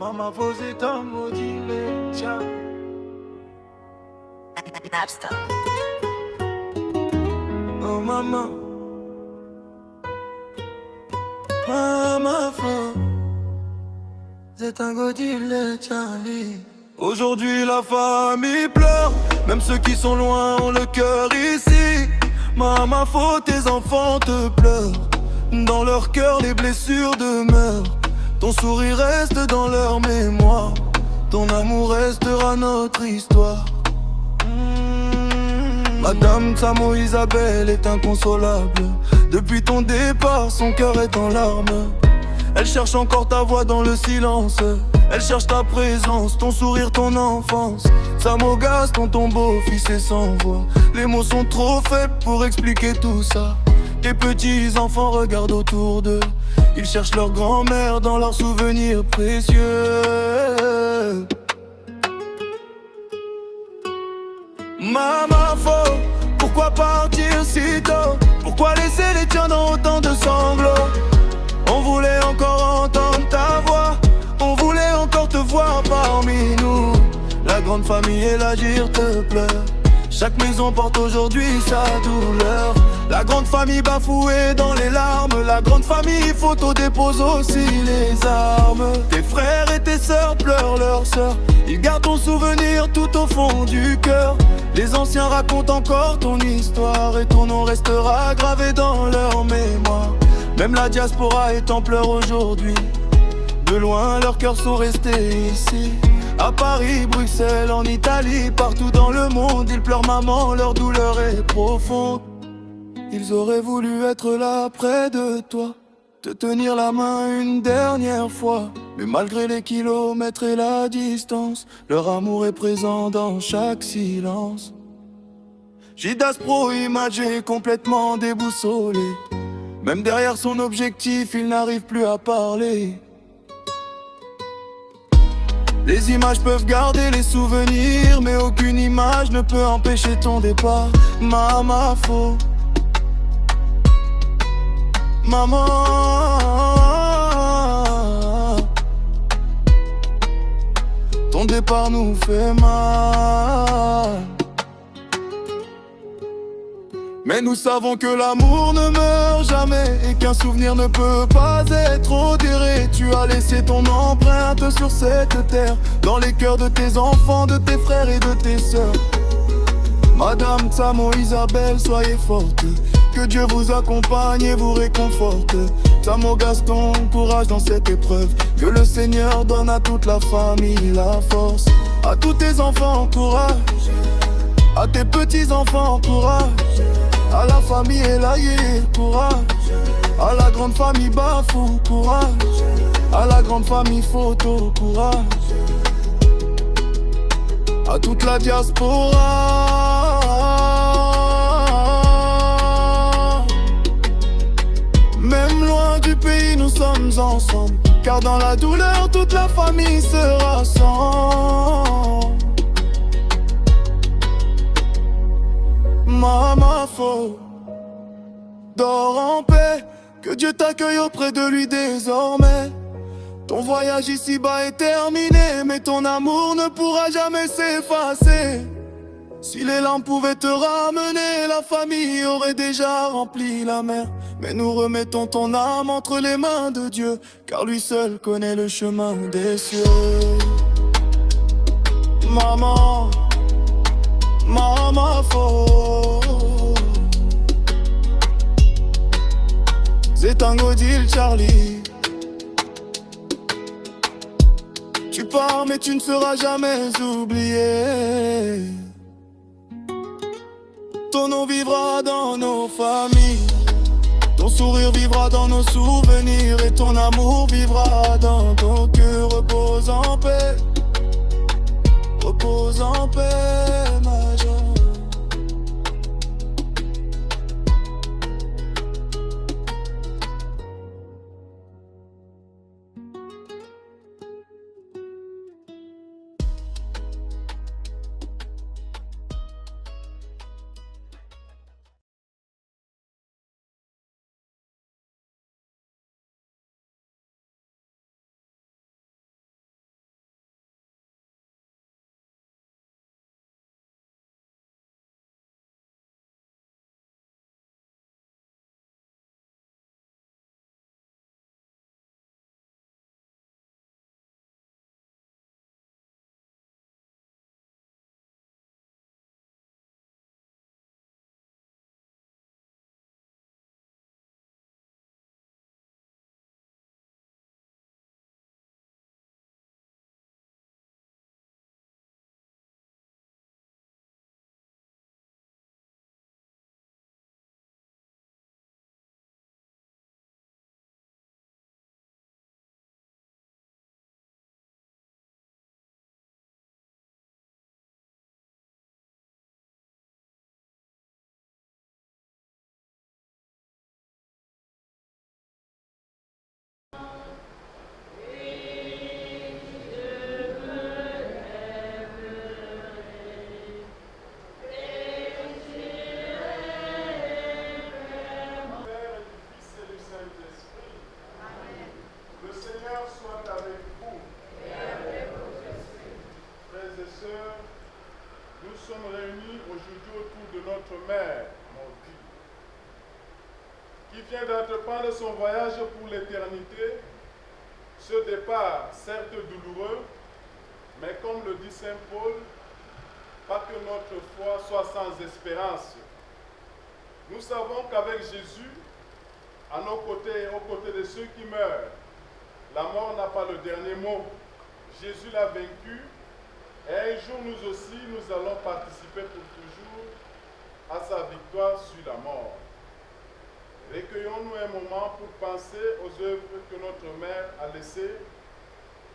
Mama, você tá modilete. Napster. Oh maman, maman, c'est un godile Charlie. Aujourd'hui la famille pleure, même ceux qui sont loin ont le cœur ici. Maman, faut tes enfants te pleurent. Dans leur cœur les blessures demeurent. Ton sourire reste dans leur mémoire. Ton amour restera notre histoire. Madame Samo Isabelle est inconsolable. Depuis ton départ, son cœur est en larmes. Elle cherche encore ta voix dans le silence. Elle cherche ta présence, ton sourire, ton enfance. Samo Gaston, ton beau-fils est sans voix. Les mots sont trop faibles pour expliquer tout ça. Tes petits enfants regardent autour d'eux. Ils cherchent leur grand-mère dans leurs souvenirs précieux. Maman, faut, pourquoi partir si tôt? Pourquoi laisser les tiens dans autant de sanglots? On voulait encore entendre ta voix, on voulait encore te voir parmi nous. La grande famille et l'agir te pleure. Chaque maison porte aujourd'hui sa douleur. La grande famille bafouée dans les larmes. La grande famille photo dépose aussi les armes. Tes frères et tes sœurs pleurent leurs sœurs. Ils gardent ton souvenir tout au fond du cœur. Les anciens racontent encore ton histoire. Et ton nom restera gravé dans leur mémoire. Même la diaspora est en pleurs aujourd'hui. De loin leurs cœurs sont restés ici. À Paris, Bruxelles, en Italie, partout dans le monde, ils pleurent maman, leur douleur est profonde. Ils auraient voulu être là près de toi, te tenir la main une dernière fois. Mais malgré les kilomètres et la distance, leur amour est présent dans chaque silence. Gidas Pro imagé, complètement déboussolé. Même derrière son objectif, il n'arrive plus à parler. Les images peuvent garder les souvenirs, mais aucune image ne peut empêcher ton départ. Maman, faut. Maman, ton départ nous fait mal. Mais nous savons que l'amour ne meurt jamais et qu'un souvenir ne peut pas être odéré. Tu as laissé ton empreinte sur cette terre, dans les cœurs de tes enfants, de tes frères et de tes sœurs. Madame Samo Isabelle, soyez forte. Que Dieu vous accompagne et vous réconforte. Samo Gaston, courage dans cette épreuve. Que le Seigneur donne à toute la famille la force. À tous tes enfants, courage. À tes petits-enfants, courage. À la famille élaguée, courage. À la grande famille Bafou, courage. À la grande famille Photo, courage. À toute la diaspora. Même loin du pays, nous sommes ensemble. Car dans la douleur, toute la famille se rassemble. Maman, faut dors en paix. Que Dieu t'accueille auprès de lui désormais. Ton voyage ici-bas est terminé, mais ton amour ne pourra jamais s'effacer. Si les larmes pouvaient te ramener, la famille aurait déjà rempli la mer. Mais nous remettons ton âme entre les mains de Dieu, car lui seul connaît le chemin des cieux. Maman, maman, faut. C'est un godile Charlie. Tu pars mais tu ne seras jamais oublié. Ton nom vivra dans nos familles. Ton sourire vivra dans nos souvenirs. Et ton amour vivra dans ton cœur. Repose en paix. Repose en paix, Major. qui vient d'entreprendre son voyage pour l'éternité. Ce départ, certes douloureux, mais comme le dit Saint Paul, pas que notre foi soit sans espérance. Nous savons qu'avec Jésus, à nos côtés et aux côtés de ceux qui meurent, la mort n'a pas le dernier mot. Jésus l'a vaincu, et un jour nous aussi, nous allons participer pour toujours à sa victoire sur la mort. Recueillons-nous un moment pour penser aux œuvres que notre mère a laissées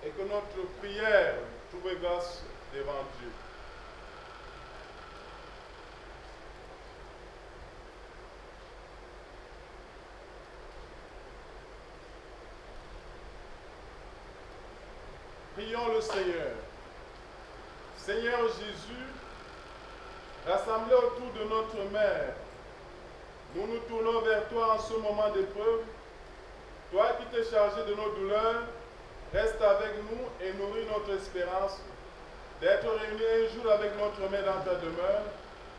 et que notre prière trouve grâce devant Dieu. Prions le Seigneur. Seigneur Jésus, rassemblés autour de notre mère, nous nous tournons vers toi en ce moment d'épreuve. Toi qui t'es chargé de nos douleurs, reste avec nous et nourris notre espérance d'être réunis un jour avec notre mère dans ta demeure,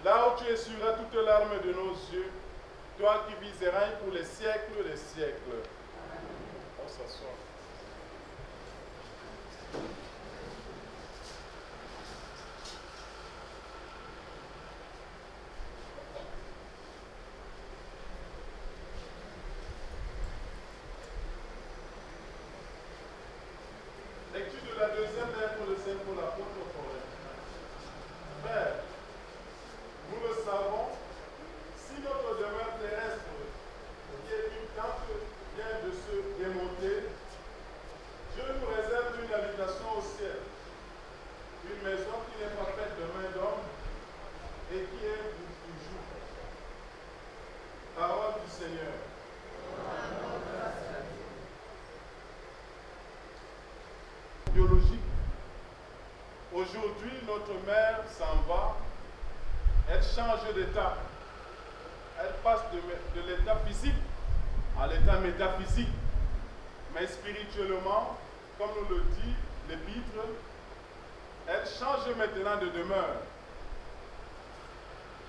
là où tu essuieras toutes larmes de nos yeux, toi qui vis et règnes pour les siècles des siècles. On s'assoit. Lecture de la deuxième lettre de Saint Paul apôtre aux Corinthiens. Frères, nous le savons, si notre demeure terrestre, qui est une tente, vient de se démonter, Dieu nous réserve une habitation au ciel, une maison qui n'est pas faite de main d'homme et qui est pour toujours. Parole du Seigneur. Biologique. Aujourd'hui, notre mère s'en va, elle change d'état. Elle passe de l'état physique à l'état métaphysique. Mais spirituellement, comme nous le dit l'Épître, elle change maintenant de demeure.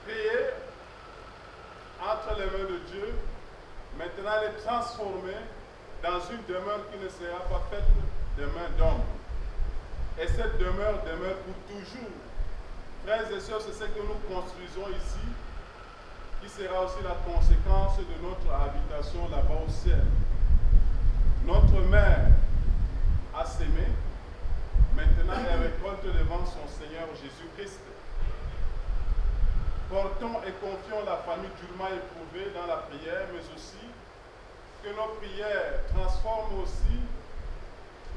Créée entre les mains de Dieu, maintenant elle est transformée dans une demeure qui ne sera pas faite de main d'homme. Et cette demeure demeure pour toujours. Frères et sœurs, c'est ce que nous construisons ici, qui sera aussi la conséquence de notre habitation là-bas au ciel. Notre mère a sémé, maintenant elle récolte devant son Seigneur Jésus-Christ. Portons et confions la famille durement éprouvée dans la prière, mais aussi que nos prières transforment aussi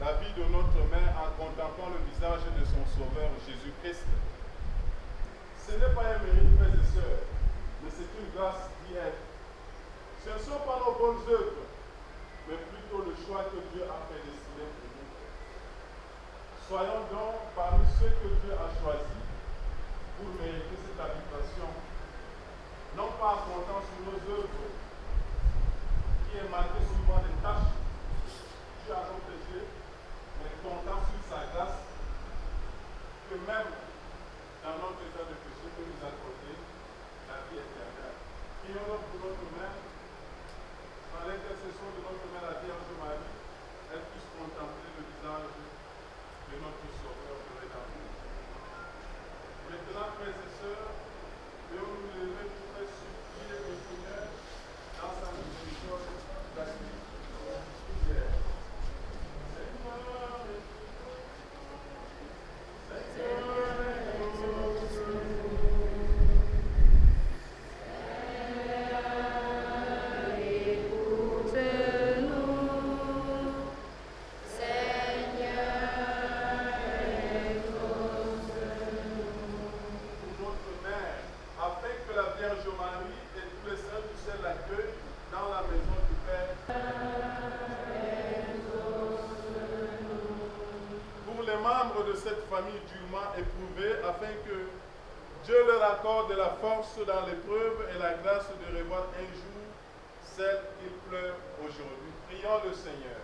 la vie de notre mère en contemplant le visage de son Sauveur Jésus-Christ. Ce n'est pas un mérite, frères et sœurs, mais c'est une grâce d'y être. Ce ne sont pas nos bonnes œuvres, mais plutôt le choix que Dieu a prédestiné pour nous. Soyons donc parmi ceux que Dieu a choisis pour mériter cette habitation, non pas en comptant sur nos œuvres, qui est marqué souvent des tâches Dieu a protégées, mais comptant sur sa grâce, que même dans notre état de péché, que nous accordé la vie éternelle. Prions donc pour notre mère, dans l'intercession de notre mère, la Vierge Marie, elle puisse contempler le visage de notre Sauveur, le Rédempteur. Maintenant, frères et sœurs, nous lever pour supplier le Seigneur dans sa miséricorde d'accueillir. De la force dans l'épreuve et la grâce de revoir un jour celle qu'il pleure aujourd'hui. Prions le Seigneur.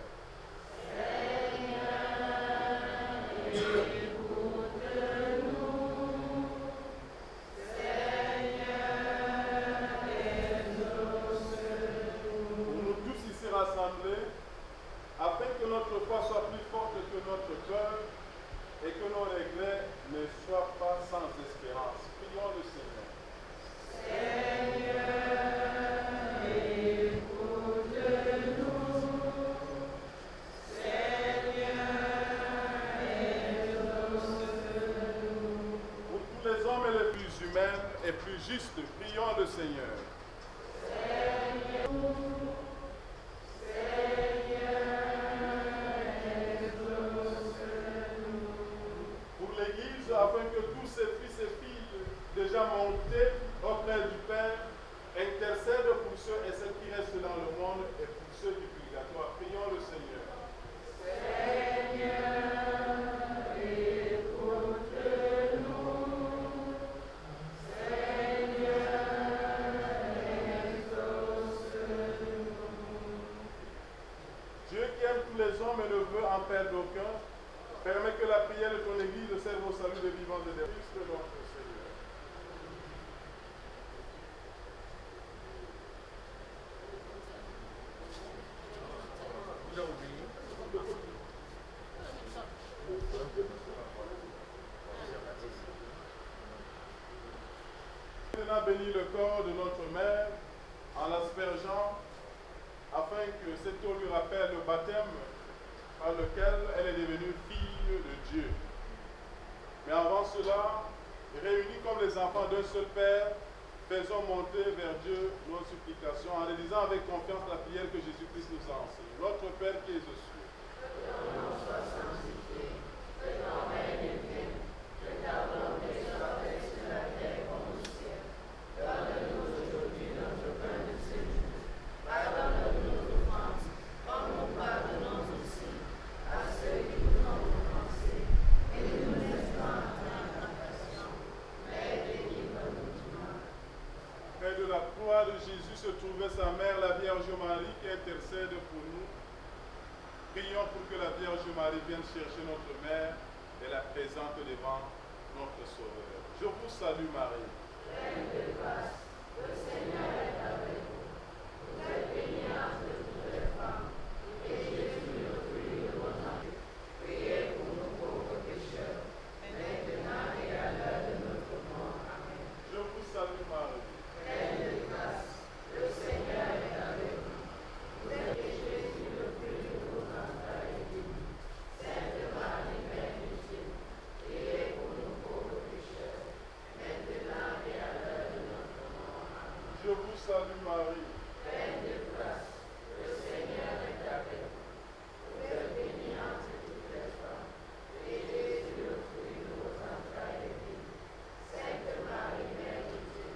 juste. Prions le Seigneur. Pour l'Église, afin que tous ces fils et filles déjà montés auprès du Père intercèdent pour ceux et celles qui restent dans le monde et pour ceux du purgatoire. Prions le Seigneur. Dieu qui aime tous les hommes et ne veut en perdre aucun, permet que la prière de ton Église serve au salut des vivants et des Christ notre Seigneur. Maintenant bénis le corps de notre mère en l'aspergeant afin que cette eau lui rappelle le baptême par lequel elle est devenue fille de Dieu. Mais avant cela, réunis comme les enfants d'un seul Père, faisons monter vers Dieu nos supplications en réalisant avec confiance la prière que Jésus-Christ nous a enseignée. Notre Père qui es aux cieux. Près de la croix de Jésus se trouvait sa mère, la Vierge Marie, qui intercède pour nous. Prions pour que la Vierge Marie vienne chercher notre mère et la présente devant notre Sauveur. Je vous salue Marie. Pleine de grâce, le Seigneur est avec vous. Vous êtes bénie entre toutes les femmes, et Jésus, le fruit de votre entrée. Priez pour nous pauvres pécheurs, maintenant et à l'heure de notre mort. Amen. Je vous salue Marie. Pleine de grâce, le Seigneur est avec vous. Vous êtes Jésus, le fruit de votre entrée. Sainte Marie, Mère de Dieu, priez pour nous pauvres pécheurs, maintenant et à l'heure de notre mort. Amen. Je vous salue Marie. Pleine de grâce, le Seigneur est avec vous. Vous êtes bénie entre toutes les femmes, et Jésus, le fruit de votre entrailles, est béni. Sainte Marie, Mère de Dieu,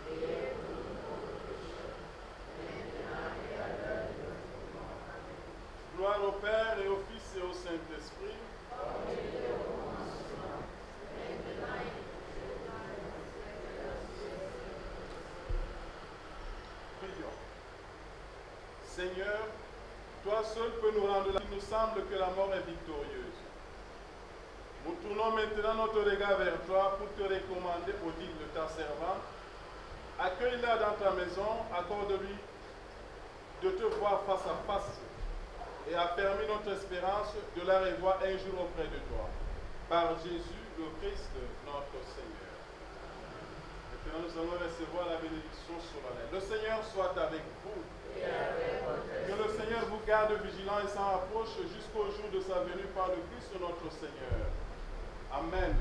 priez pour nous pauvres pécheurs, maintenant et à l'heure de notre mort. Amen. Gloire au Père et au Fils et au Saint-Esprit. Comme il était au commencement, maintenant et toujours, prions. Seigneur, toi seul peux nous rendre la. Il nous semble que la mort est victorieuse. Nous tournons maintenant notre regard vers toi pour te recommander au digne de ta servante. Accueille-la dans ta maison, accorde-lui de te voir face à face et affermis notre espérance de la revoir un jour auprès de toi. Par Jésus, le Christ, notre Seigneur. Maintenant, nous allons recevoir la bénédiction solennelle. Le Seigneur soit avec vous. Que le Seigneur vous garde vigilant et s'en approche jusqu'au jour de sa venue par le Christ notre Seigneur. Amen.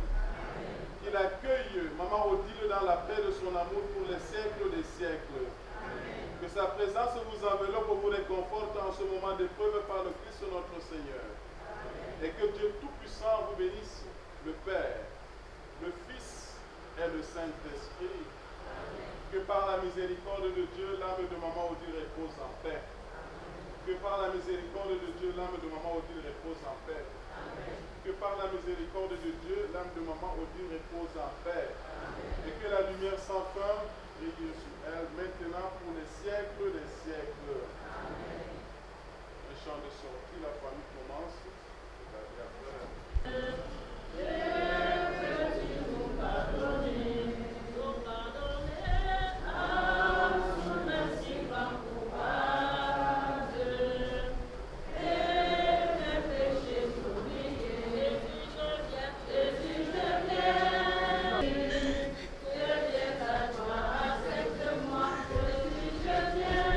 Qu'il accueille Maman Odile dans la paix de son amour pour les siècles des siècles. Amen. Que sa présence vous enveloppe, vous réconforte en ce moment d'épreuve par le Christ notre Seigneur. Amen. Et que Dieu Tout-Puissant vous bénisse, le Père, le Fils et le Saint-Esprit. Amen. Que par la miséricorde de Dieu, l'âme de Maman Odile repose en paix. Amen. Que par la miséricorde de Dieu, l'âme de Maman Odile repose en paix. Amen. Que par la miséricorde de Dieu, l'âme de Maman Odile repose en paix. Amen. Et que la lumière sans fin brille sur elle, maintenant pour les siècles des siècles. Amen. Un chant de sortie, la famille commence. Accepte-moi, je suis, je viens.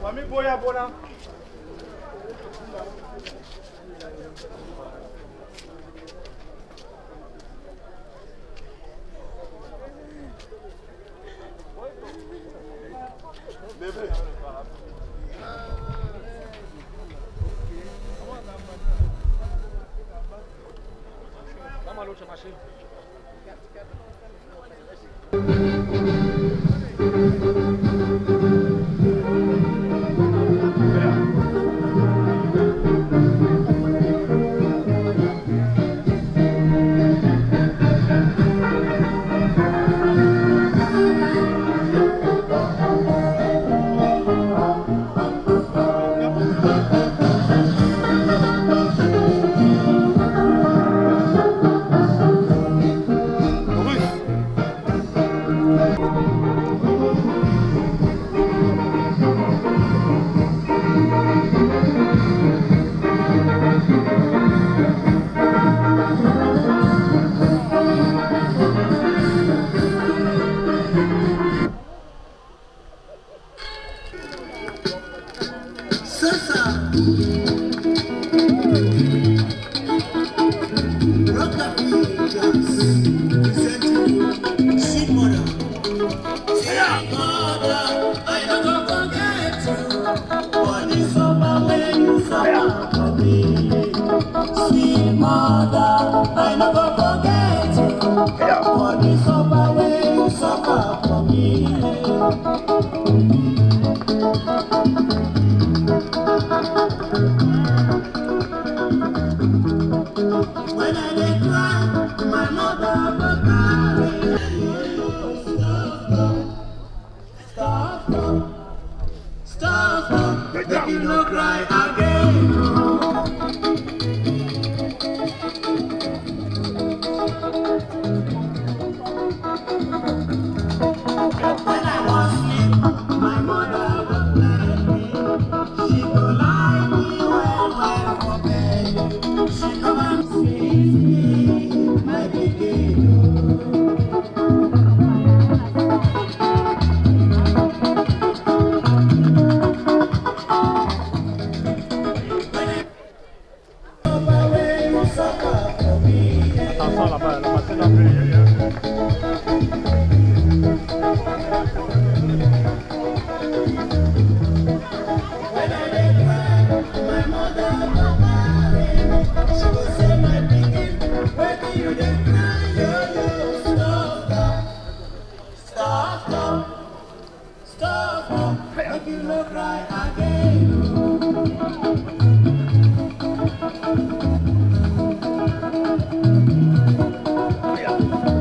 Famille Boya Bona. Bébé. Vamos à l'autre machine. Yeah.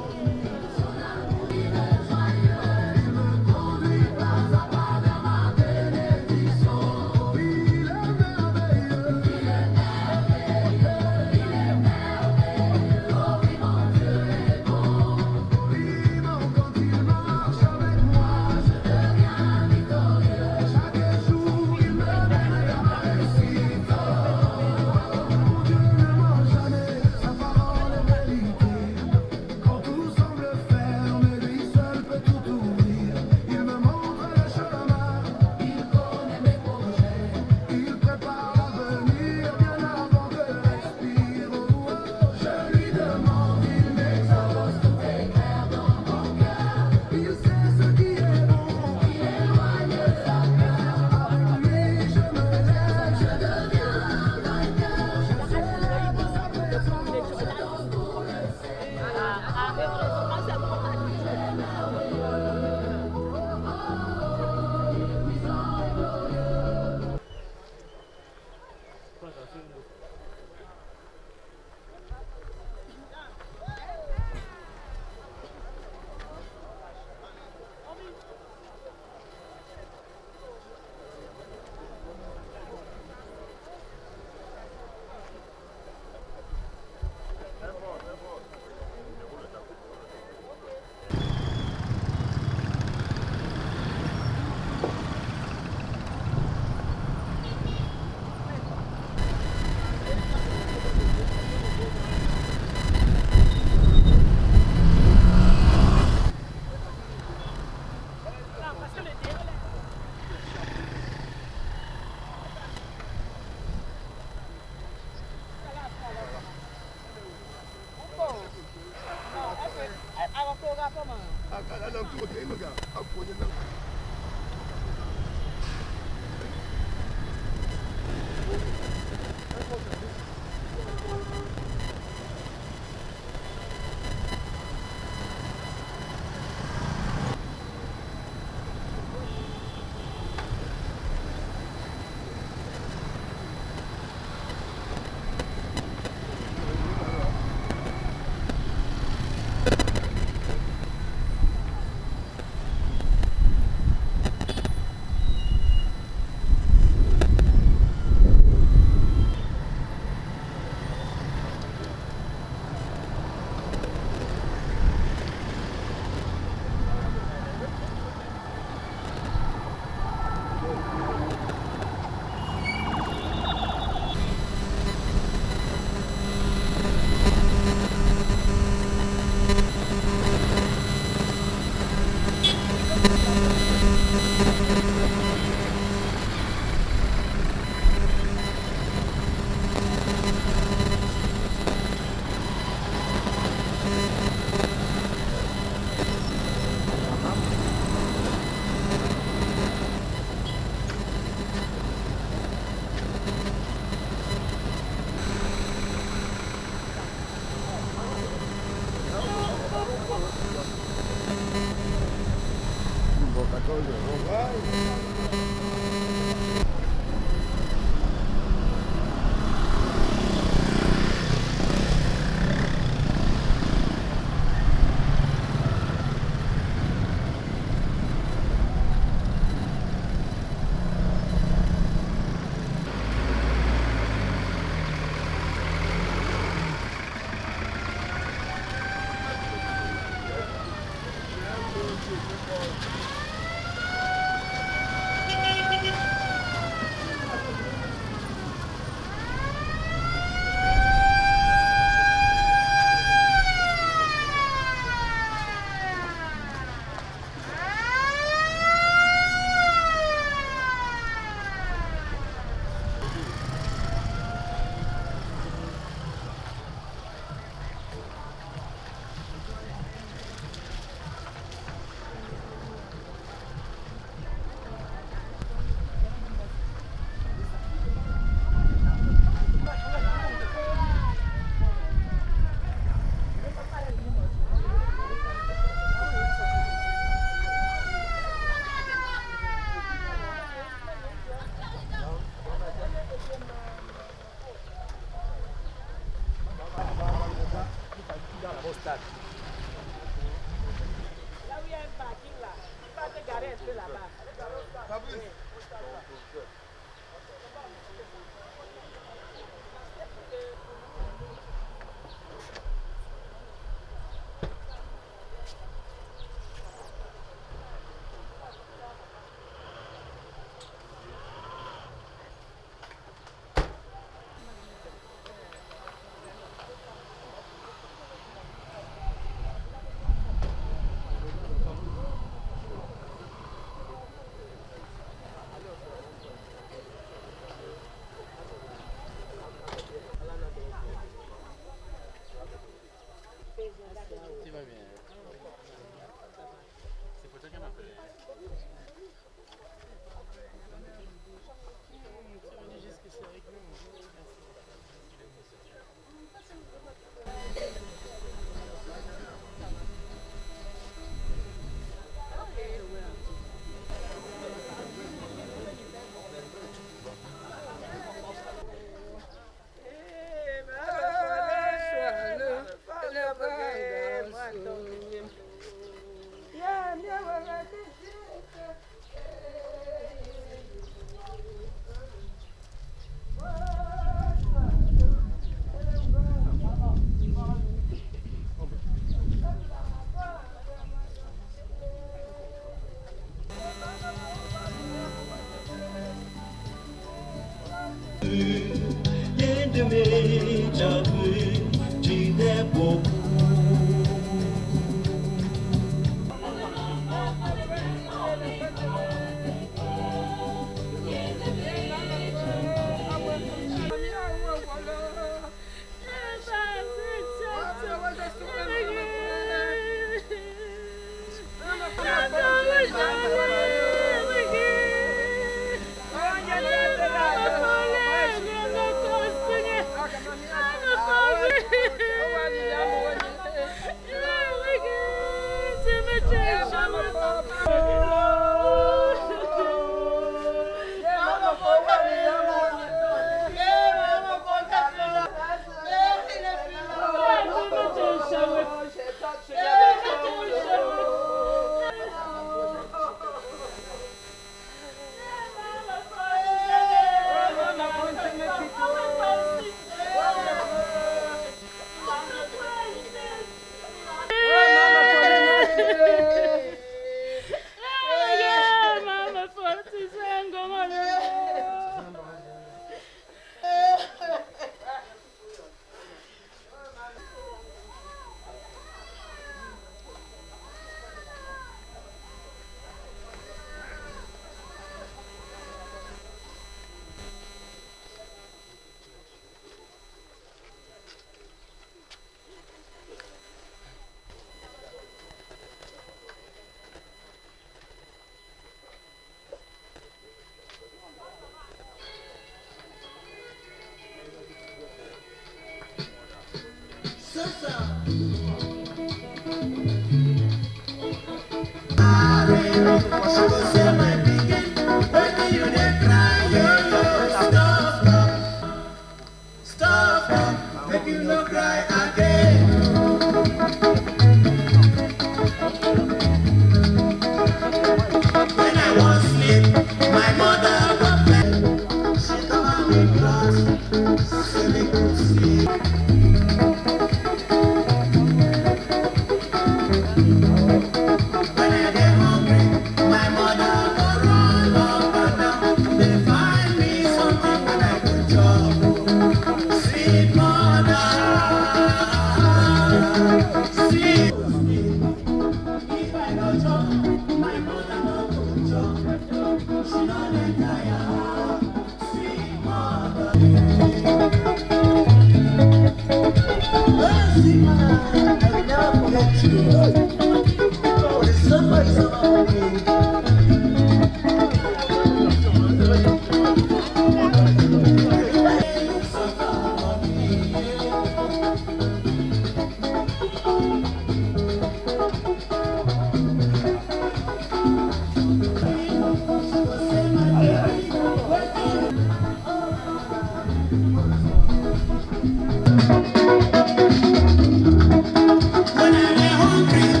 When I get hungry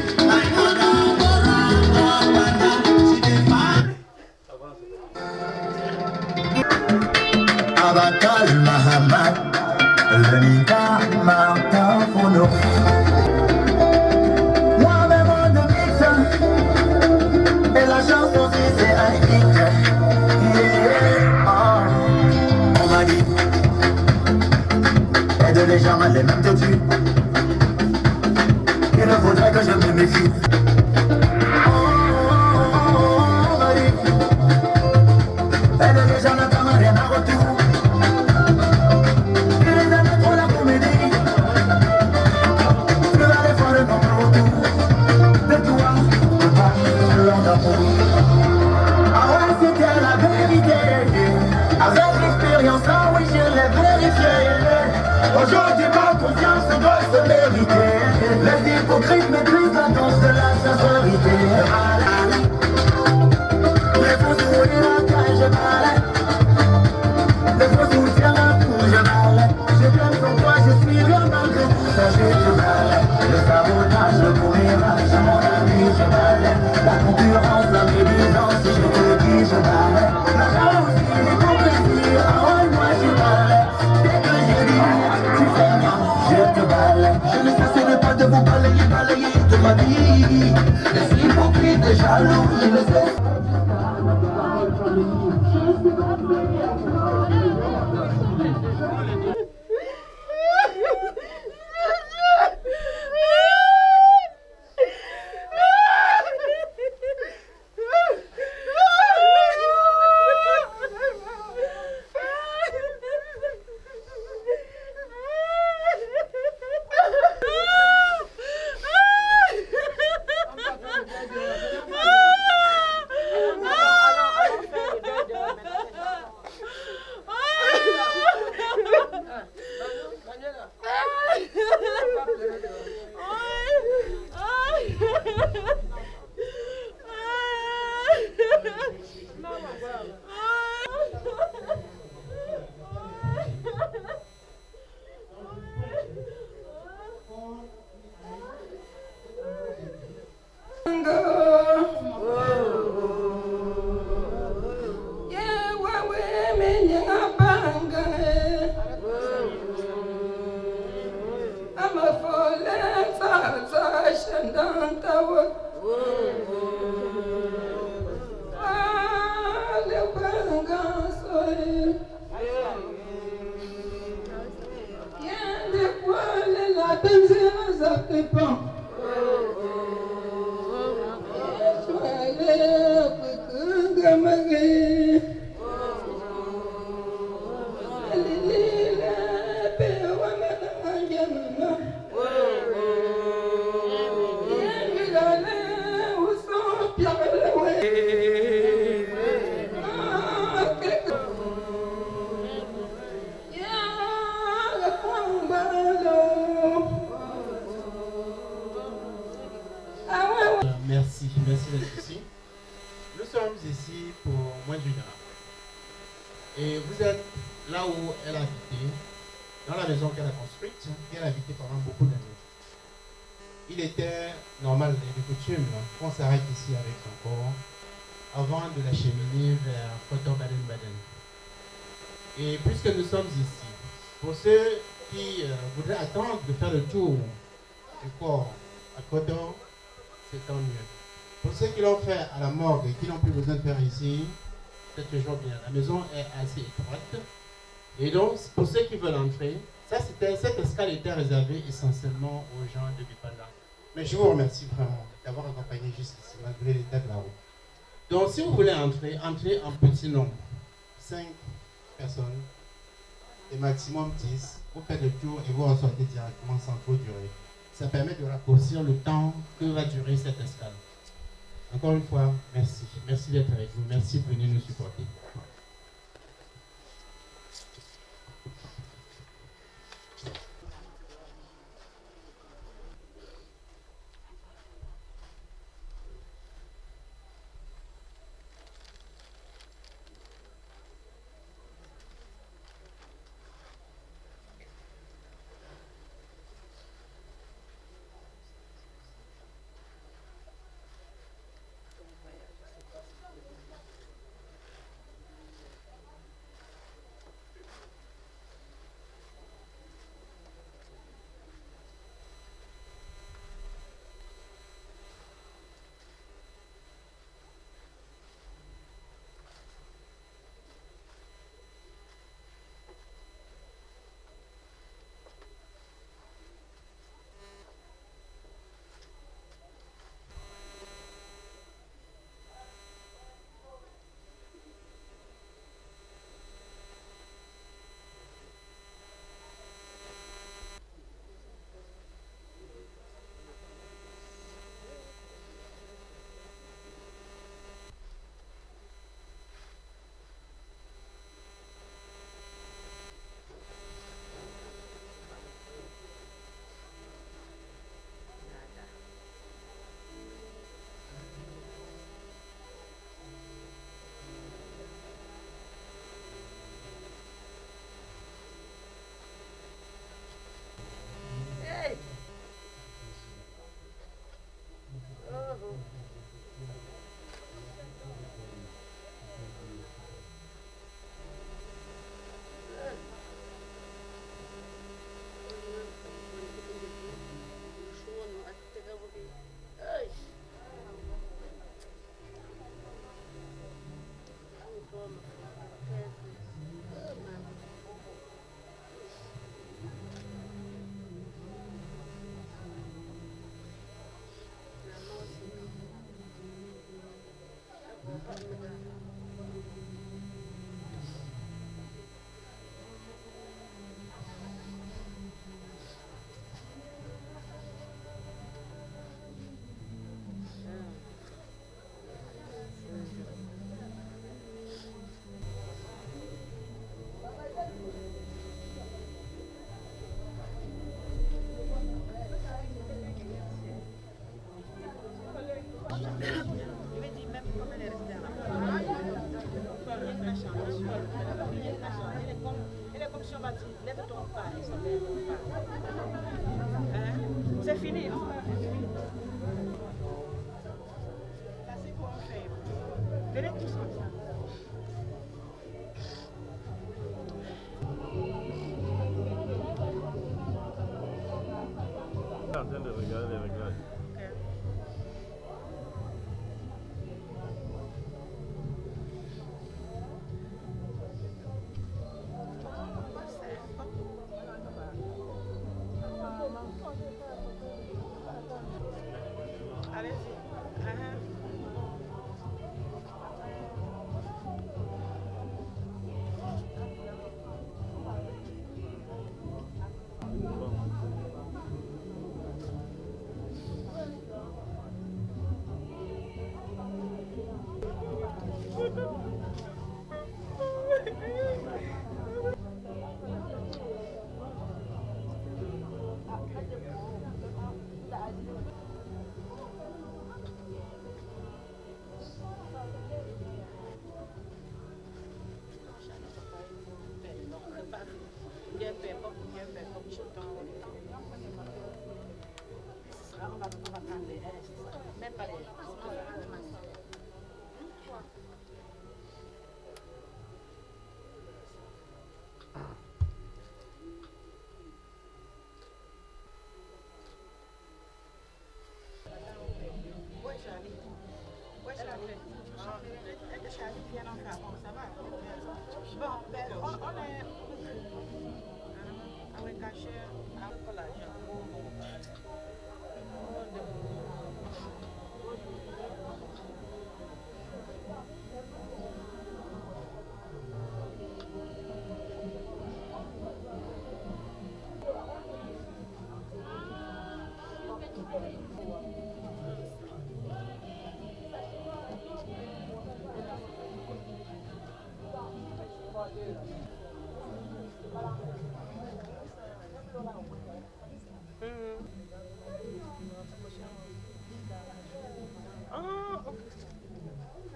Abakal Mahamad, le Nika Martin Fono. Moi-même on ne mixe, et la chanson aussi c'est un hit. Yeah, oh. On m'a dit, aide les gens, les mêmes te tuent. Il faudrait que je me méfie. On m'a dit, aide les gens, n'attendent rien à retour. Il les aime trop la comédie. Tu vas les voir le nom autour de toi, de pas l'homme d'amour. Ah ouais, c'était la vérité. Avec l'expérience, ah oui, je l'ai vérifié. Aujourd'hui, ma confiance doit se mériter. Les hypocrites maîtrisent la danse de la sincérité. Les faux sourires à cage, je parlais. Les faux soutiens à tout, je parlais. Je t'aime sans toi, je suis bien malgré tout ça, je te parlais. Le sabotage, le courage, mon ami, je parlais. La concurrence, la médisance, si je te dis, je parlais. La jalousie, l'hypocrisie, ah ouais, moi je parlais. Dès que j'ai dit, tu fais bien, je te parlais. Je ne cesserai pas de vous balayer, balayer de ma vie. Les hypocrites, les jaloux, je le sais. Merci d'être ici. Nous sommes ici pour moins d'une heure. Et vous êtes là où elle a habité, dans la maison qu'elle a construite, qu'elle a habité pendant beaucoup d'années. Il était normal et de coutume qu'on s'arrête ici avec son corps avant de l'acheminer vers Kotor Baden-Baden. Et puisque nous sommes ici, pour ceux qui voudraient attendre de faire le tour du corps à Kotor, c'est tant mieux. Pour ceux qui l'ont fait à la morgue et qui n'ont plus besoin de faire ici, c'est toujours bien. La maison est assez étroite. Et donc, pour ceux qui veulent entrer, cette escale était réservée essentiellement aux gens de Bipanda. Mais je vous remercie vraiment d'avoir accompagné jusqu'ici, malgré l'état de la route. Donc, si vous voulez entrer, entrez en petit nombre. 5 personnes, et maximum 10. Vous faites le tour et vous ressortez directement sans trop durer. Ça permet de raccourcir le temps que va durer cette escale. Encore une fois, merci. Merci d'être avec nous. Merci de venir nous supporter. lui dit même comme elle est restée à la maison, elle n'a changé sur elle est comme si on va dire, lève-toi pas, et ça ne lève pas. Hein? C'est fini, hein? Là, c'est quoi on fait? Venez tous ensemble. En train de regarder les réglages. Allez-y. Même pas les ouais, Charlie. Ouais, Charlie. Charlie vient en faire. Bon, ça va. Bon, ben, on est avec cachet, avec l'argent.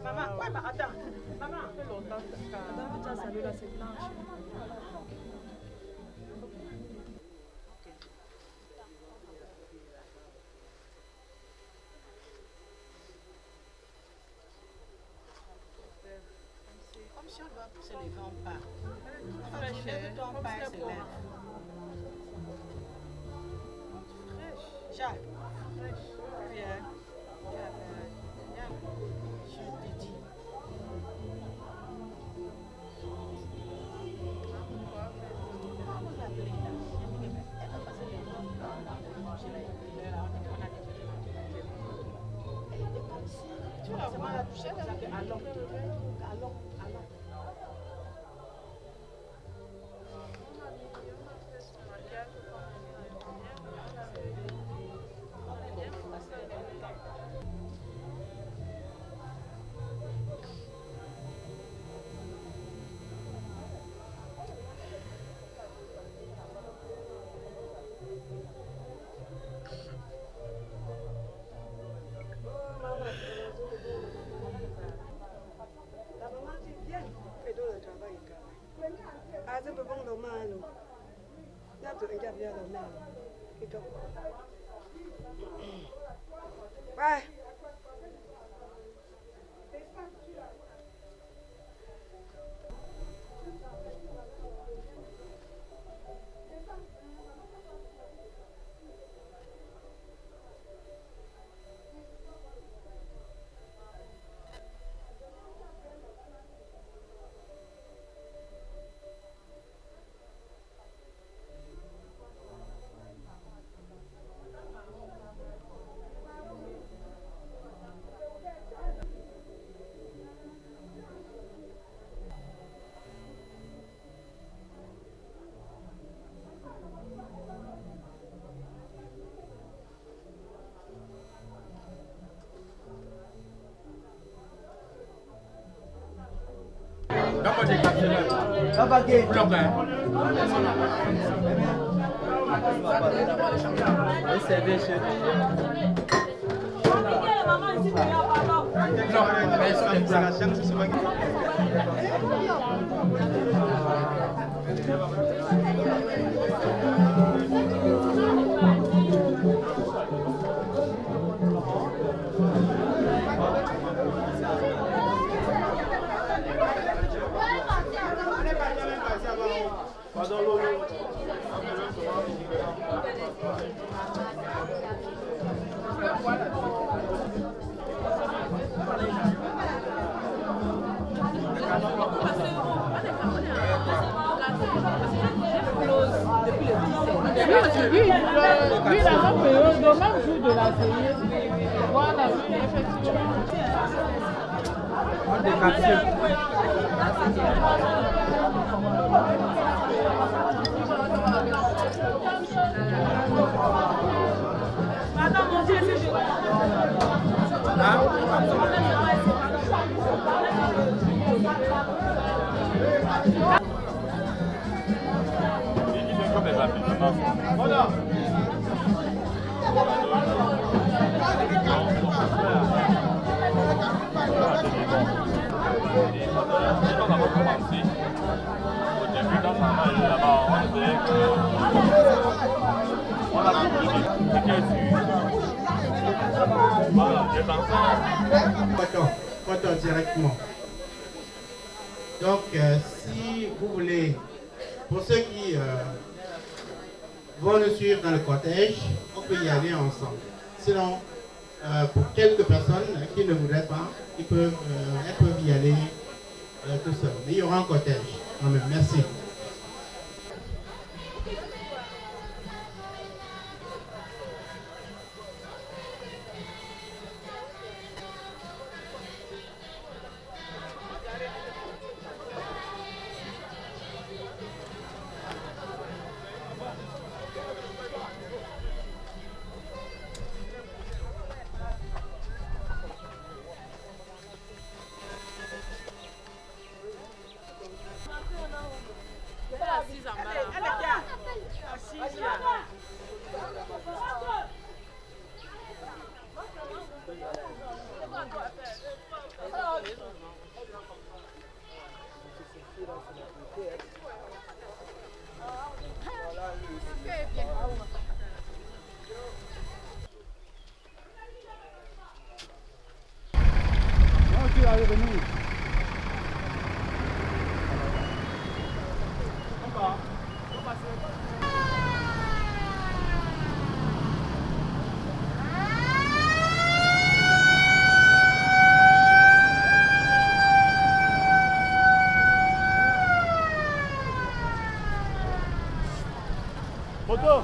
Maman, ouais, mais attends. Maman, un peu longtemps. Maman, tu as salué là, c'est blanche. Comme si on doit se lever en bas. Lève-toi en bas et se lève. Fraîche. Jacques. Fraîche. Viens. Viens. Je te dis. Tu vas vraiment la toucher, allons. Bye. Esse é Oui, la même période, le même jour de la série. Voilà, oui, effectivement. Voilà. Attends, directement. Donc, si vous voulez, pour ceux qui vont nous suivre dans le cortège, on peut y aller ensemble. Sinon, pour quelques personnes qui ne voudraient pas, elles peuvent y aller tout seuls. Mais il y aura un cortège quand même. Merci. Photo.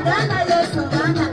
Gana, yes, Gana.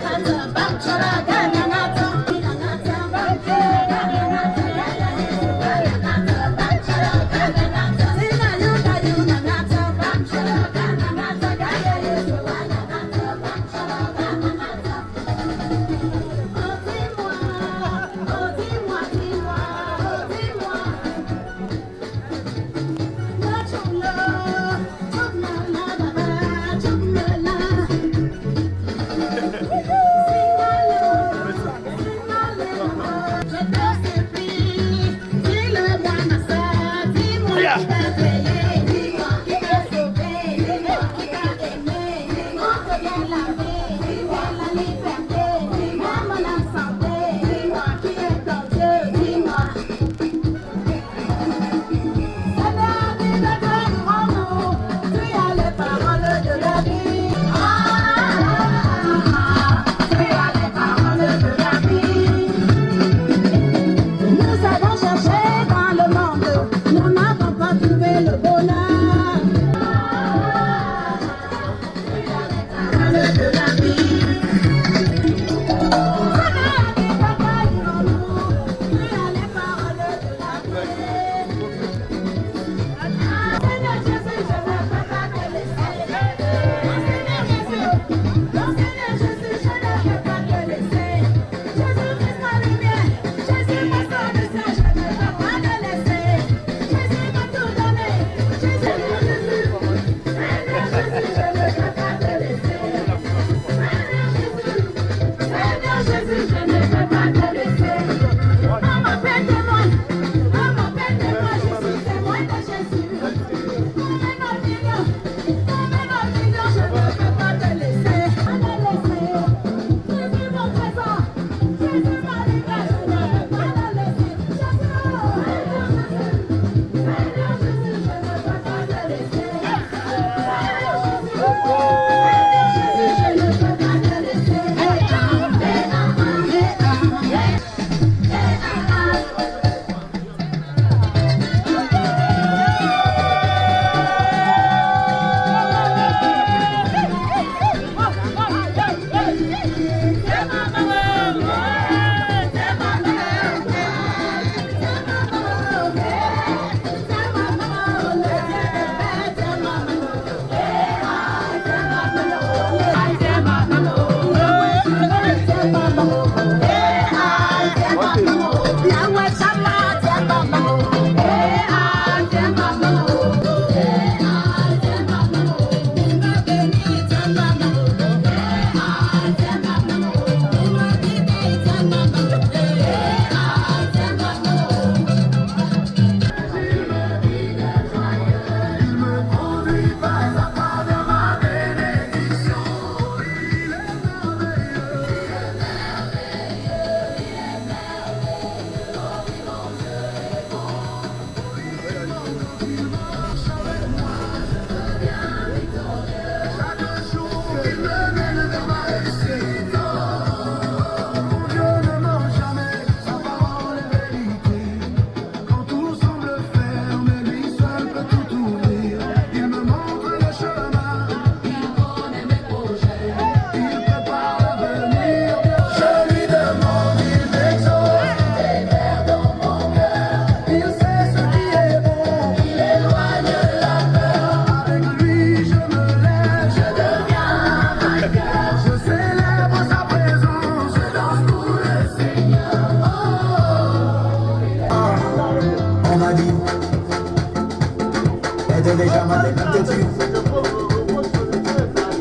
Déjà mal comme têtu.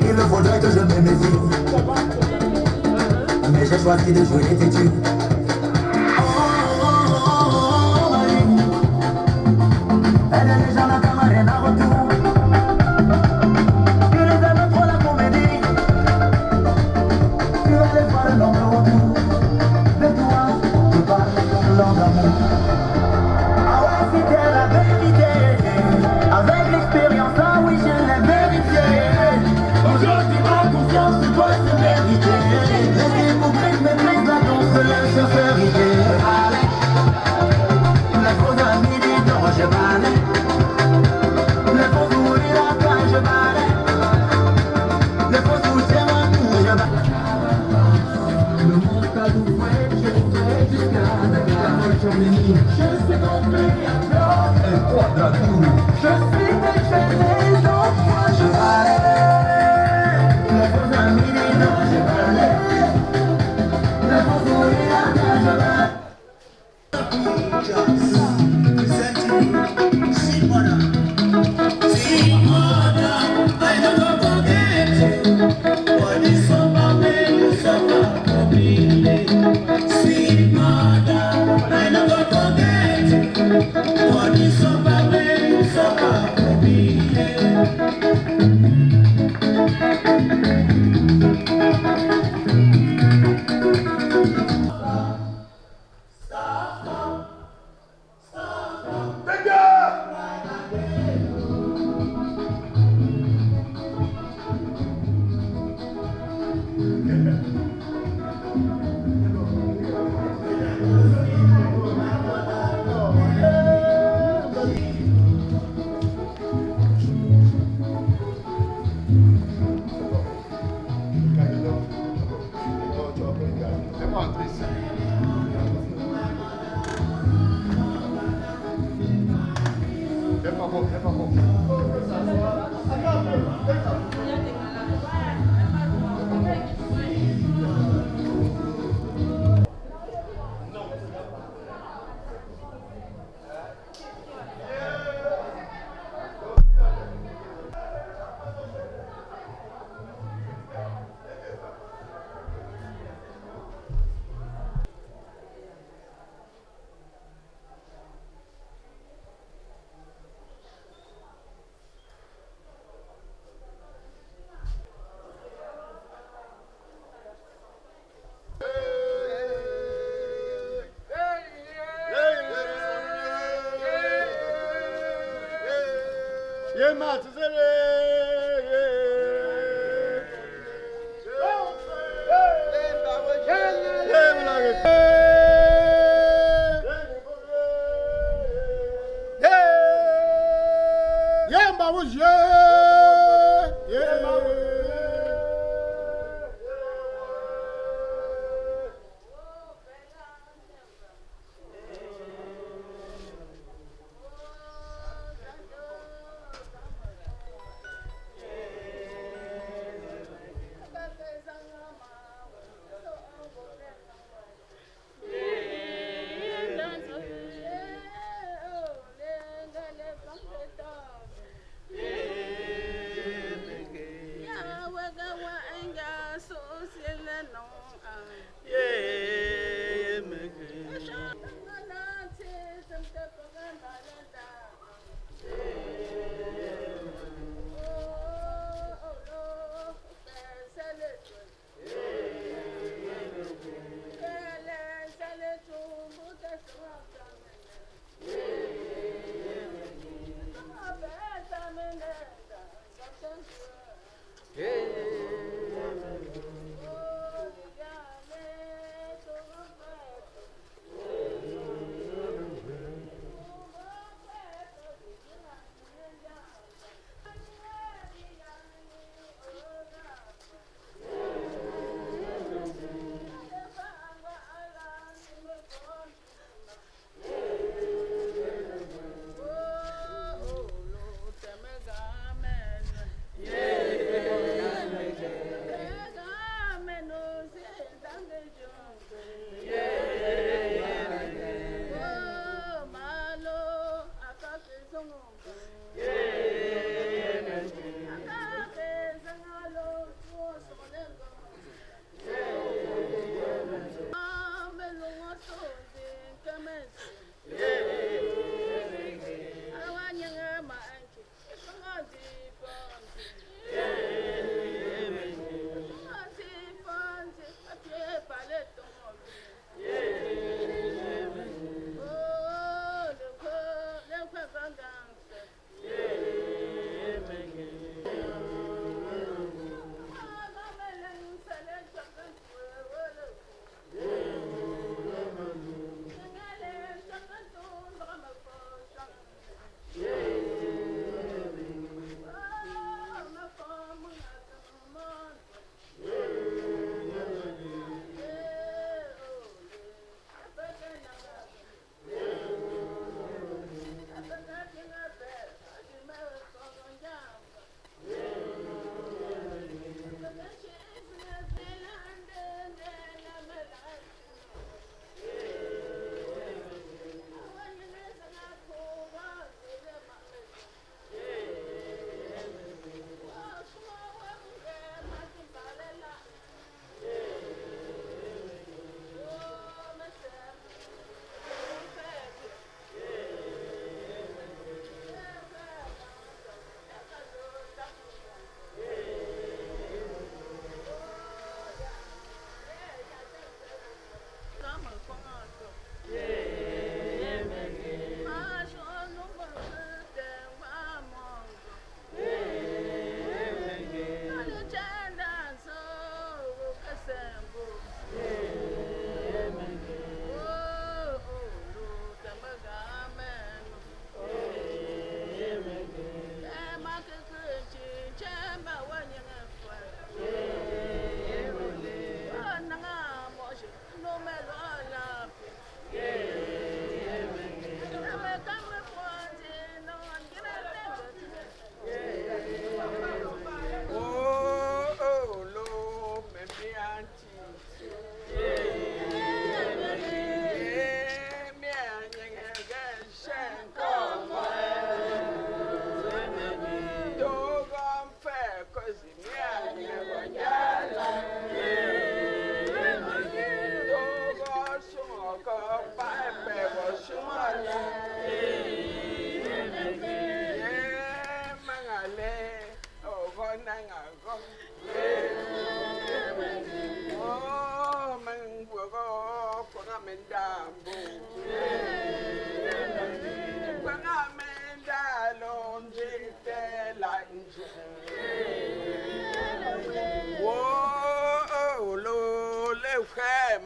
Il me faudrait que je me méfie, mais j'ai choisi de jouer les têtus. Elle est déjà la camarade à retour. Il les aime trop la comédie. Tu vas les voir le long de retour. De toi, tu parles long d'amour. Ah ouais, c'était la vérité. Avec l'expérience, ah oui, je l'ai vérifié. Aujourd'hui, ma confiance doit se mériter. Les hypocrites maîtrisent la danse de l'insincérité. Les faux amis disent non, je valais. Les faux souris, la cage, je valais. Les faux soutiens, ma couche, je valais. Le monde t'a tout fait, je fais jusqu'à Dakar. Je sais qu'on fait un bloc. Et quoi de la tour? Je suis déchaîné, donc moi je valais. Les faux amis disent non, je valais. Les faux souris, la cage, je valais.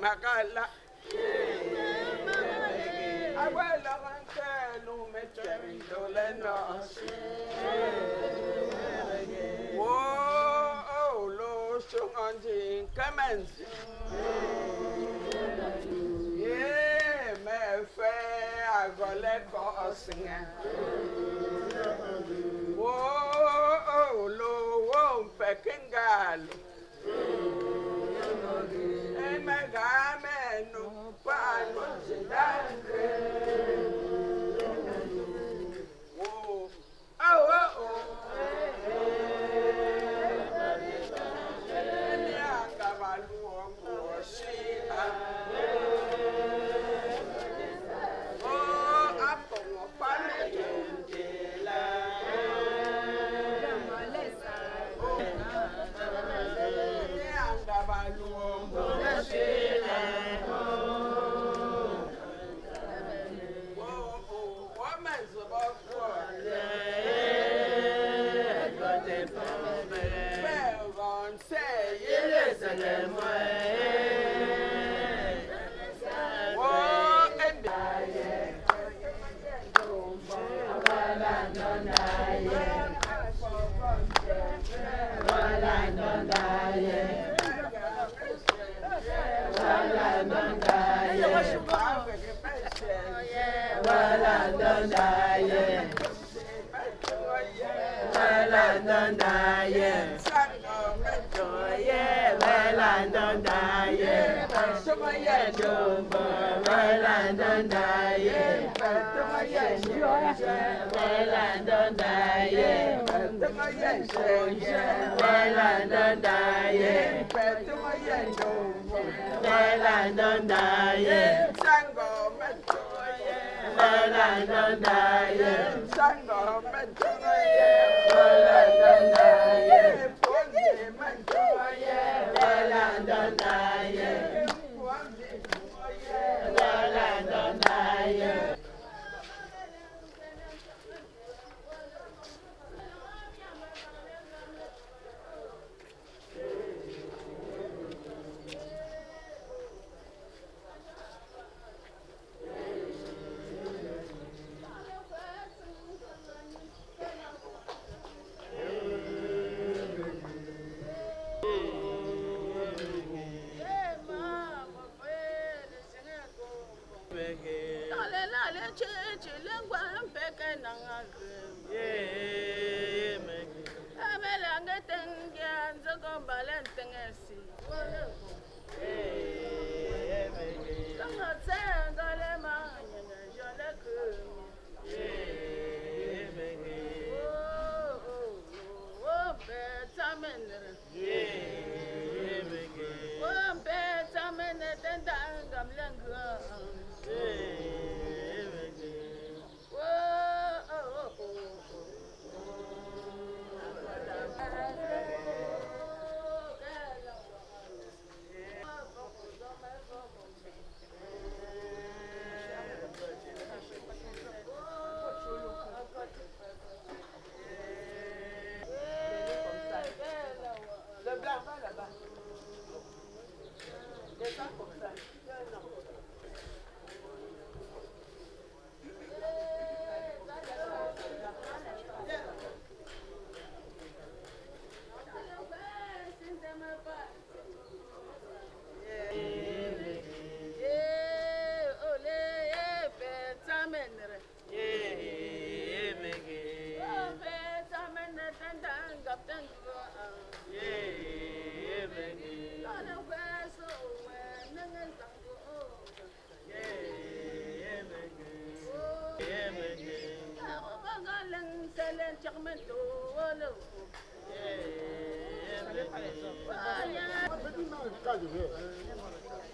Magala. Abuela Rancelo me tremendo le noche. Whoa, lo shunganji kamenzi. Yeah, me fe agole kosinga. Whoa, lo wo pekingalo. Megame no pano zidane. Whoa, oh.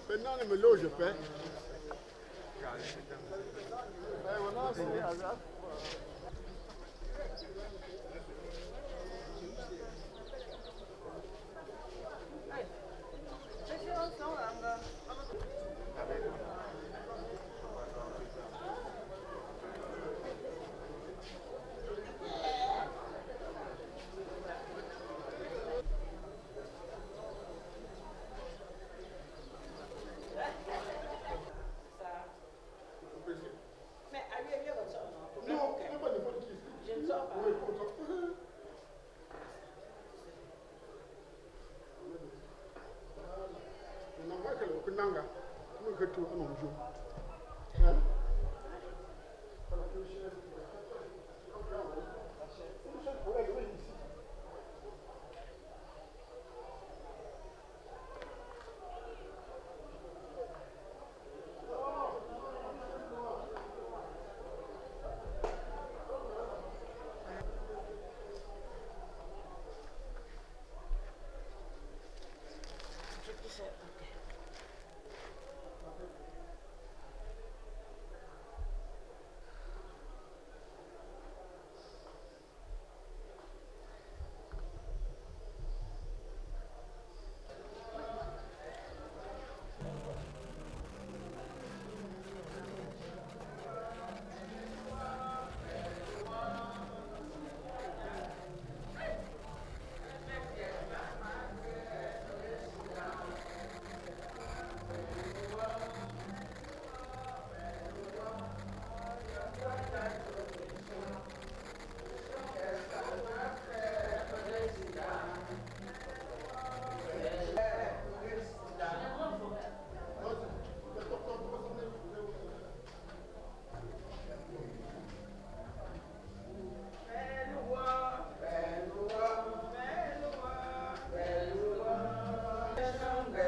Maintenant, on me loge, je fais.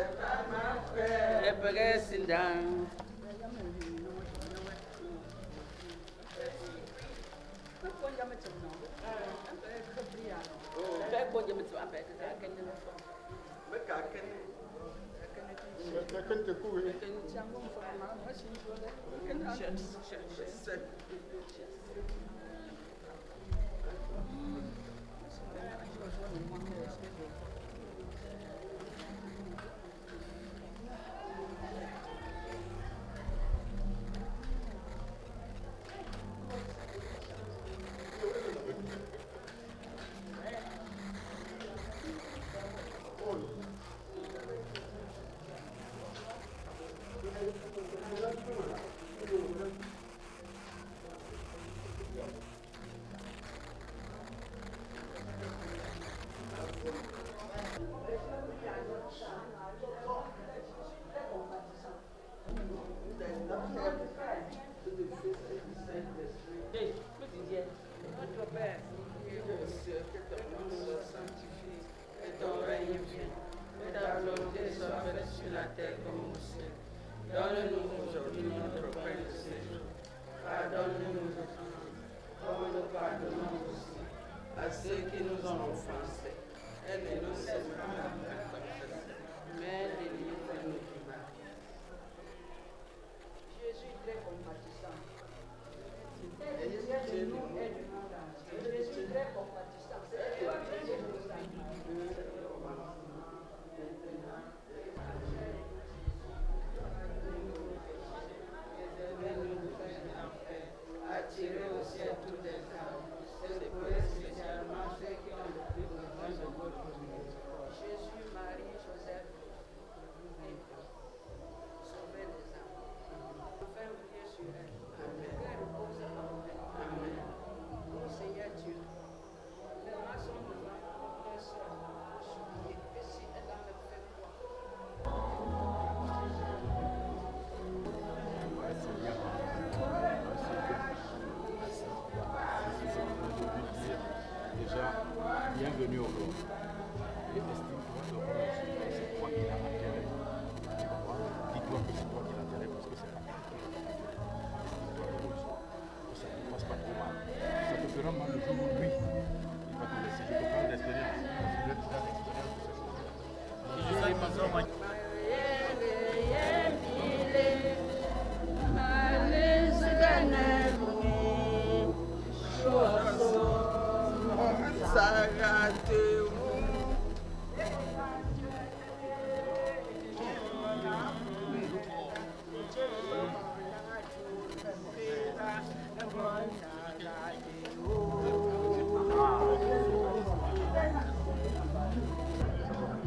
Le président. Donne-nous aujourd'hui notre pain de ce jour. Pardonne-nous nos offenses, comme nous pardonnons aussi à ceux qui nous ont offensés. Et ne nous cesse pas mais délivre-nous du mal. Jésus très compatissant. Jésus nous aide du monde entier. Jésus très compatissant. C'est toi qui nous attirer au ciel toutes les âmes, et spécialement ceux qui ont le plus besoin de votre miséricorde. Jésus, Marie, Joseph, sauvez les âmes. Enfin, veillez sur elles. Amen. Amen. Ô Seigneur Dieu, les mains sont devant notre sœur, supplier, et si elle en a fait quoi? Déjà, bienvenue au Lord. Et estime que le roi, c'est toi qui l'as attiré. Tu comprends? Dis-toi que c'est toi qui l'as attiré parce que c'est pas toi. Dis-toi que ça ne passe pas trop mal. Ça te fera mal le jour où lui, il va te laisser. Je te parle d'expérience. Parce que j'ai déjà l'expérience de ces choses. Je sais pas ça, moi.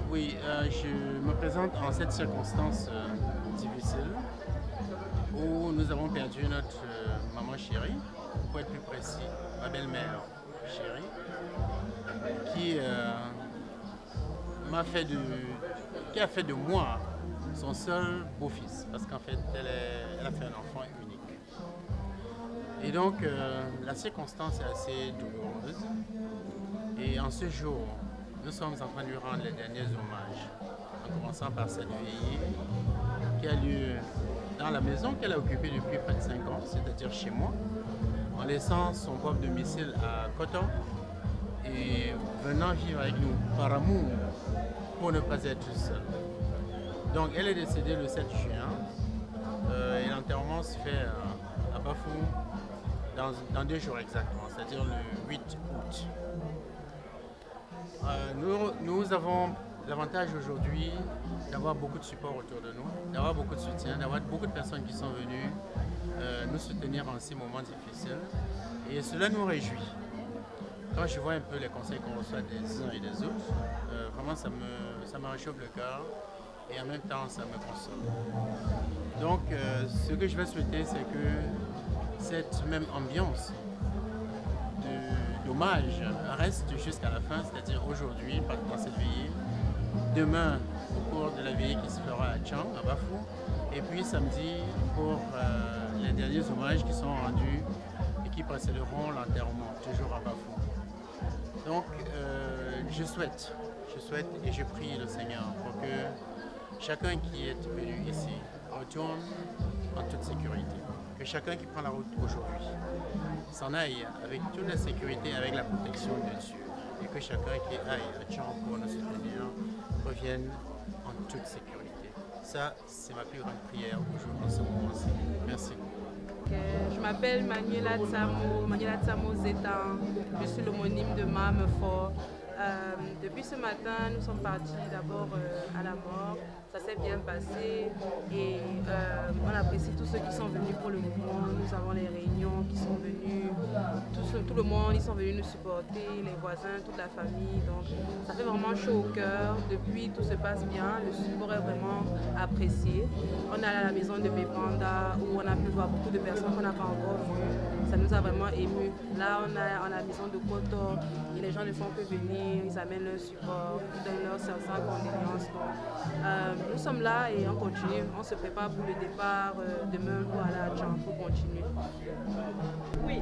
Oui, je me présente en cette circonstance difficile où nous avons perdu notre maman chérie, pour être plus précis, ma belle-mère chérie, qui a fait de moi son seul beau-fils, parce qu'en fait, elle a fait un enfant unique. Et donc, la circonstance est assez douloureuse. Et en ce jour, nous sommes en train de lui rendre les derniers hommages, en commençant par cette veillée qui a lieu dans la maison qu'elle a occupée depuis près de 5 ans, c'est-à-dire chez moi, en laissant son propre domicile à Coton et venant vivre avec nous par amour pour ne pas être seule. Donc elle est décédée le 7 juin et l'enterrement se fait à Bafou dans 2 jours exactement, c'est-à-dire le 8 août. Nous avons l'avantage aujourd'hui d'avoir beaucoup de support autour de nous, d'avoir beaucoup de soutien, d'avoir beaucoup de personnes qui sont venues nous soutenir en ces moments difficiles. Et cela nous réjouit. Quand je vois un peu les conseils qu'on reçoit des uns et des autres, vraiment ça me réchauffe le cœur et en même temps ça me console. Donc ce que je vais souhaiter, c'est que cette même ambiance d'hommage reste jusqu'à la fin, c'est-à-dire aujourd'hui, dans cette veillée, demain au cours de la veillée qui se fera à Tchang, à Bafou, et puis samedi pour les derniers hommages qui sont rendus et qui précéderont l'enterrement, toujours à Bafou. Donc je souhaite et je prie le Seigneur pour que chacun qui est venu ici retourne en toute sécurité. Que chacun qui prend la route aujourd'hui s'en aille avec toute la sécurité, avec la protection de Dieu. Et que chacun qui aille à Tchang pour nous soutenir revienne en toute sécurité. Ça, c'est ma plus grande prière aujourd'hui, en ce moment-ci. Merci. Je m'appelle Manuela Tsamo Zeta. Je suis l'homonyme de Mamefort. Depuis ce matin, nous sommes partis d'abord à la mort. Ça s'est bien passé et on apprécie tous ceux qui sont venus pour le mouvement. Nous avons les réunions qui sont venus, tout le monde, ils sont venus nous supporter, les voisins, toute la famille. Donc ça fait vraiment chaud au cœur. Depuis, tout se passe bien. Le support est vraiment apprécié. On est allé à la maison de Bepanda où on a pu voir beaucoup de personnes qu'on n'a pas encore vues. Ça nous a vraiment émus. Là, on est à la maison de Koto et les gens ne font que venir, ils amènent leur support, ils donnent leurs sincères condoléances. Nous sommes là et on continue. On se prépare pour le départ demain pour aller à Tchang pour continuer. Oui.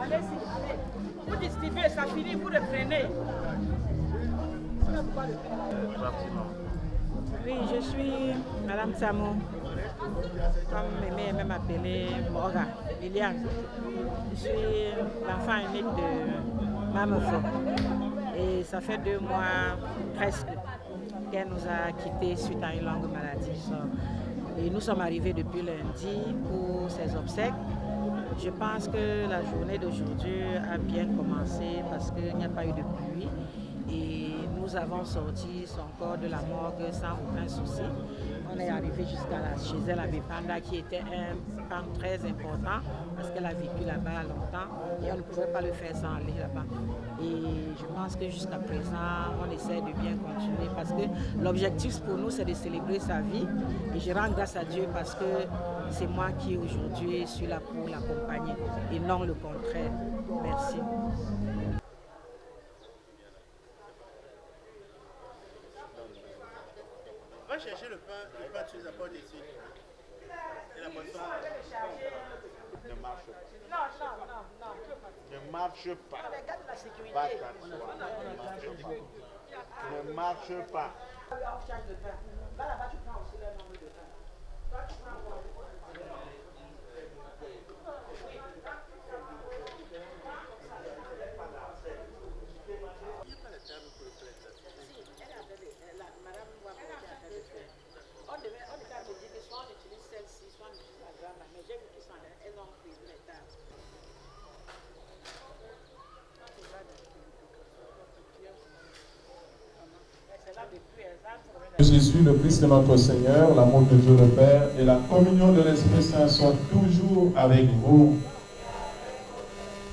Allez-y, allez. Vous distribuez, ça finit, vous le prenez. Oui, je suis Madame Tsamo, comme Mémé aimait m'appeler Morga, Liliane. Je suis l'enfant unique de Mamefort. Et ça fait 2 mois presque qu'elle nous a quittés suite à une longue maladie. Et nous sommes arrivés depuis lundi pour ses obsèques. Je pense que la journée d'aujourd'hui a bien commencé parce qu'il n'y a pas eu de pluie. Et nous avons sorti son corps de la morgue sans aucun souci. On est arrivé chez elle à Bepanda qui était un pan très important parce qu'elle a vécu là-bas longtemps et on ne pouvait pas le faire sans aller là-bas. Et je pense que jusqu'à présent, on essaie de bien continuer parce que l'objectif pour nous, c'est de célébrer sa vie. Et je rends grâce à Dieu parce que c'est moi qui aujourd'hui suis là pour l'accompagner et non le contraire. Merci. Va chercher le pain tu les apportes ici. Et la boisson ne marche pas. Ne marche pas. Va ne marche pas. Va là-bas, tu prends aussi le nombre de pain. Toi, tu prends quoi? Jésus, le Christ de notre Seigneur, l'amour de Dieu le Père et la communion de l'Esprit Saint soient toujours avec vous.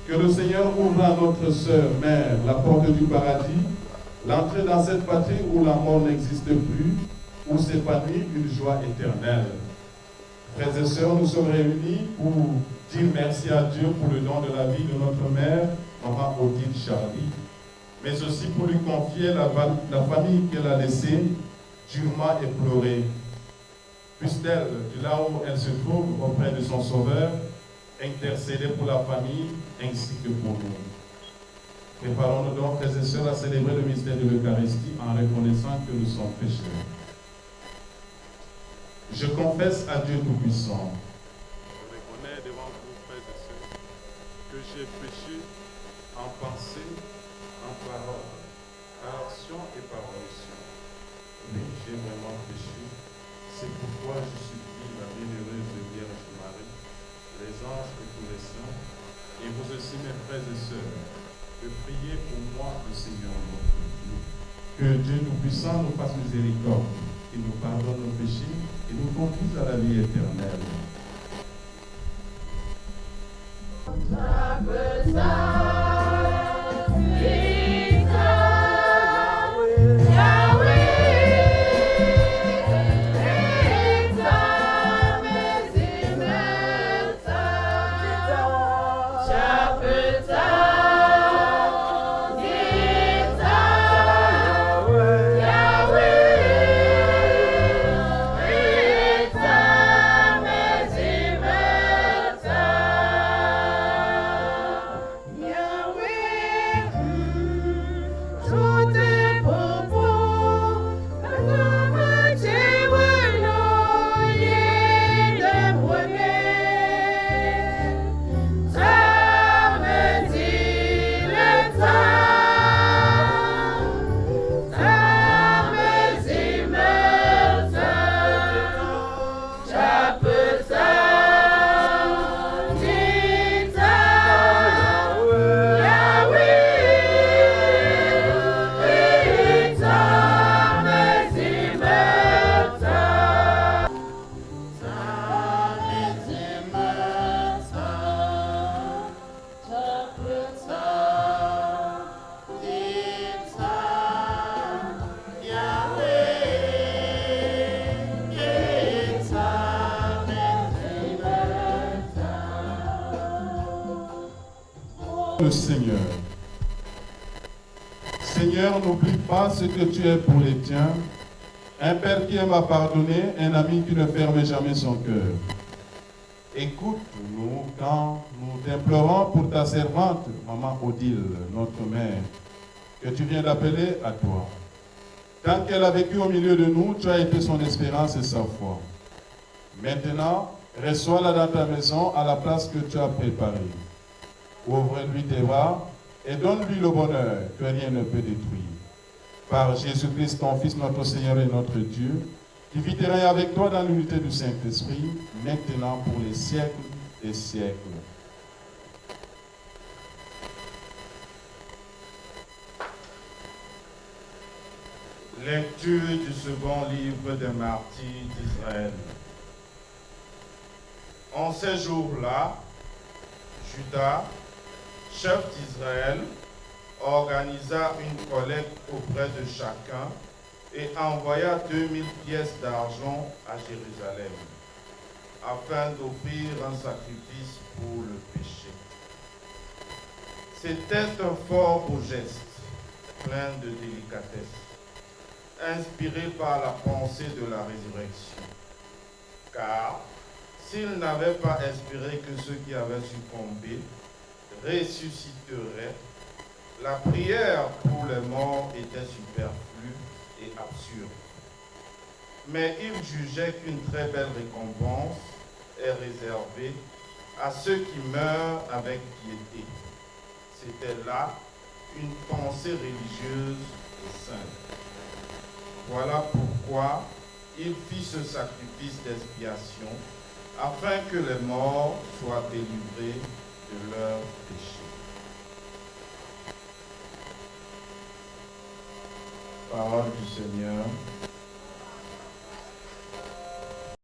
Que le Seigneur ouvre à notre sœur, mère, la porte du paradis, l'entrée dans cette patrie où la mort n'existe plus, où s'épanouit une joie éternelle. Frères et sœurs, nous sommes réunis pour dire merci à Dieu pour le don de la vie de notre mère, maman Odile Charlie, mais aussi pour lui confier la famille qu'elle a laissée, durement éplorée. Puisse-t-elle, de là où elle se trouve, auprès de son Sauveur, intercéder pour la famille ainsi que pour nous. Préparons-nous donc, frères et sœurs, à célébrer le mystère de l'Eucharistie en reconnaissant que nous sommes pécheurs. Je confesse à Dieu Tout-Puissant. Je reconnais devant vous, frères et sœurs, que j'ai péché en pensée, en parole, par action et par omission. Mais j'ai vraiment péché. C'est pourquoi je supplie la bienheureuse Vierge Marie, les anges et tous les saints, et vous aussi mes frères et sœurs, de prier pour moi le Seigneur notre Dieu. Que Dieu Tout-Puissant nous fasse miséricorde, qu'il nous pardonne nos péchés et nous conduise à la vie éternelle. Yeah. le Seigneur. Seigneur, n'oublie pas ce que tu es pour les tiens, un Père qui aime à pardonner, un ami qui ne ferme jamais son cœur. Écoute-nous quand nous t'implorons pour ta servante, Maman Odile, notre mère, que tu viens d'appeler à toi. Tant qu'elle a vécu au milieu de nous, tu as été son espérance et sa foi. Maintenant, reçois-la dans ta maison à la place que tu as préparée. Ouvre-lui tes bras et donne-lui le bonheur que rien ne peut détruire. Par Jésus-Christ, ton Fils, notre Seigneur et notre Dieu, qui vit et règne avec toi dans l'unité du Saint-Esprit, maintenant pour les siècles des siècles. Lecture du second livre des martyrs d'Israël. En ces jours-là, Judas, chef d'Israël, organisa une collecte auprès de chacun et envoya 2000 pièces d'argent à Jérusalem, afin d'offrir un sacrifice pour le péché. C'était un fort beau geste, plein de délicatesse, inspiré par la pensée de la résurrection. Car s'il n'avait pas espéré que ceux qui avaient succombé ressusciteraient, la prière pour les morts était superflue et absurde. Mais il jugeait qu'une très belle récompense est réservée à ceux qui meurent avec piété. C'était là une pensée religieuse et sainte. Voilà pourquoi il fit ce sacrifice d'expiation, afin que les morts soient délivrés de leurs péchés. Parole du Seigneur.